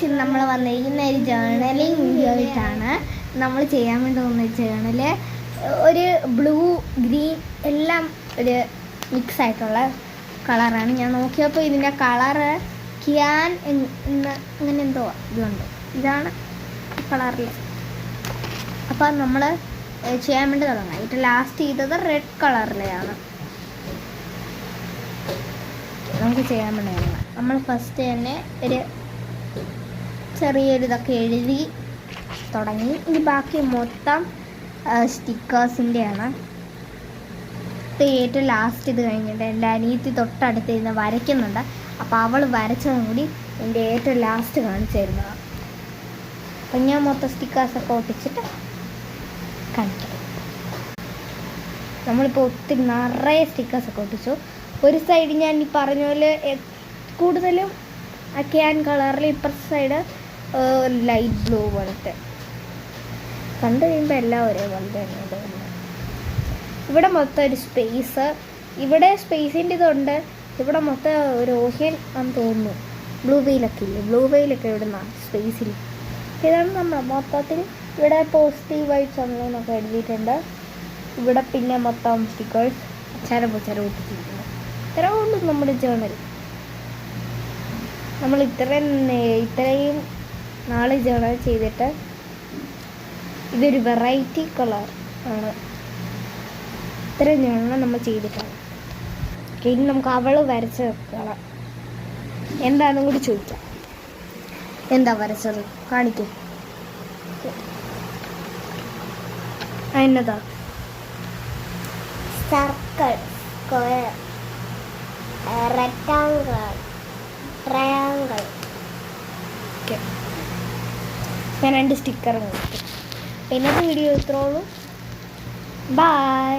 Guys, ഇന്ന് നമ്മൾ വന്നിരിക്കുന്ന ഒരു ജേർണലിങ് വീഡിയോ ആയിട്ടാണ്. നമ്മൾ ചെയ്യാൻ വേണ്ടി പോകുന്ന ജേർണൽ ഒരു ബ്ലൂ ഗ്രീൻ എല്ലാം ഒരു മിക്സ് ആയിട്ടുള്ള കളറാണ്. ഞാൻ നോക്കിയപ്പോൾ ഇതിൻ്റെ കളറ് ക്യാൻ അങ്ങനെ എന്തോ ഇതുണ്ട്. ഇതാണ് കളറിൽ. അപ്പം നമ്മൾ ചെയ്യാൻ വേണ്ടി തുടങ്ങാം. ഏറ്റവും ലാസ്റ്റ് ചെയ്തത് റെഡ് കളറിലെയാണ്. നമുക്ക് ചെയ്യാൻ വേണ്ടി തുടങ്ങാം. നമ്മൾ ഫസ്റ്റ് തന്നെ ഒരു ചെറിയൊരു ഇതൊക്കെ എഴുതി തുടങ്ങി. ഇനി ബാക്കി മൊത്തം സ്റ്റിക്കേഴ്സിൻ്റെയാണ്. ഏറ്റവും ലാസ്റ്റ് ഇത് കഴിഞ്ഞിട്ട് എൻ്റെ അനിയത്തി തൊട്ടടുത്ത് ഇരുന്ന് വരയ്ക്കുന്നുണ്ട്. അപ്പോൾ അവൾ വരച്ചതും കൂടി എൻ്റെ ഏറ്റവും ലാസ്റ്റ് കാണിച്ചു തരുന്നതാണ്. അപ്പം ഞാൻ മൊത്തം സ്റ്റിക്കേഴ്സൊക്കെ ഒട്ടിച്ചിട്ട് കാണിക്കാം. നമ്മളിപ്പോൾ ഒത്തിരി നിറയെ സ്റ്റിക്കേഴ്സൊക്കെ ഒട്ടിച്ചു. ഒരു സൈഡ് ഞാൻ ഈ പറഞ്ഞ പോലെ കൂടുതലും ആ ക്യാൻ കളറിൽ, ഇപ്പുറത്തെ സൈഡ് ലൈറ്റ് ബ്ലൂ പോലത്തെ. കണ്ടു കഴിയുമ്പോൾ എല്ലാം ഒരേപോലെ തന്നെ തോന്നുന്നു. ഇവിടെ മൊത്തം ഒരു സ്പേസ്, ഇവിടെ സ്പേസിൻ്റെ ഇതുണ്ട്. ഇവിടെ മൊത്തം ഒരു ഓഷ്യൻ ആണെന്ന് തോന്നുന്നു. ബ്ലൂ വെയിലൊക്കെ ഇല്ലേ, ബ്ലൂ വെയിലൊക്കെ ഇവിടെ നിന്നാണ് സ്പേസിൽ. ഇതാണ് നമ്മൾ മൊത്തത്തിൽ. ഇവിടെ പോസിറ്റീവ് വൈബ്സ് എന്നൊക്കെ എഴുതിയിട്ടുണ്ട്. ഇവിടെ പിന്നെ മൊത്തം സ്റ്റിക്കേഴ്സ് അച്ചാരം ഒട്ടിച്ചിരിക്കുന്നു. ഇത്ര ഉള്ളൂ നമ്മുടെ ജേർണൽ. നമ്മൾ ഇത്രയും നാളെ ജേർണൽ ചെയ്തിട്ട് ഇതൊരു വെറൈറ്റി കളർ ആണ്. ഇത്രയും ജേർണൽ നമ്മൾ ചെയ്തിട്ടാണ്. ഇനി നമുക്ക് അവൾ വരച്ച് കളർ എന്താണെന്നും കൂടി ചോദിക്കാം. എന്താ വരച്ചത് കാണിക്കും. എന്നതാ? Circle, square, rectangle, triangle. Okay, ഞാൻ 2 സ്റ്റിക്കറും കൊടുത്തു. ഇന്നത്തെ വീഡിയോ ഇത്രയുള്ളൂ. ബൈ.